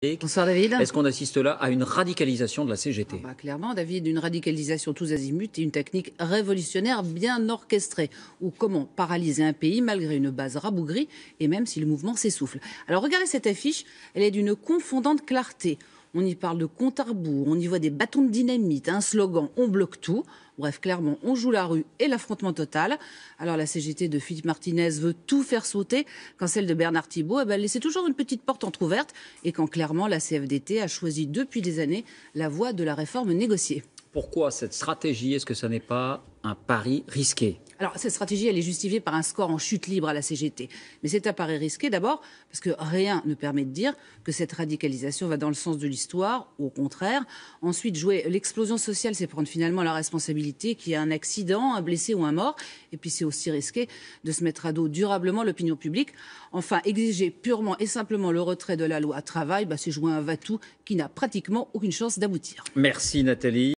Bonsoir David. Est-ce qu'on assiste là à une radicalisation de la CGT? Clairement, David, une radicalisation tous azimuts et une technique révolutionnaire bien orchestrée. Ou comment paralyser un pays malgré une base rabougrie et même si le mouvement s'essouffle. Alors regardez cette affiche, elle est d'une confondante clarté. On y parle de compte à rebours, on y voit des bâtons de dynamite, un slogan, on bloque tout. Bref, clairement, on joue la rue et l'affrontement total. Alors la CGT de Philippe Martinez veut tout faire sauter, quand celle de Bernard Thibault, elle laissait toujours une petite porte entrouverte, et quand clairement la CFDT a choisi depuis des années la voie de la réforme négociée. Pourquoi cette stratégie? Est-ce que ça n'est pas un pari risqué? Alors, cette stratégie, elle est justifiée par un score en chute libre à la CGT. Mais c'est un pari risqué d'abord, parce que rien ne permet de dire que cette radicalisation va dans le sens de l'histoire, ou au contraire. Ensuite, jouer l'explosion sociale, c'est prendre finalement la responsabilité qu'il y a un accident, un blessé ou un mort. Et puis, c'est aussi risqué de se mettre à dos durablement l'opinion publique. Enfin, exiger purement et simplement le retrait de la loi travail, c'est jouer un va-tout qui n'a pratiquement aucune chance d'aboutir. Merci Nathalie.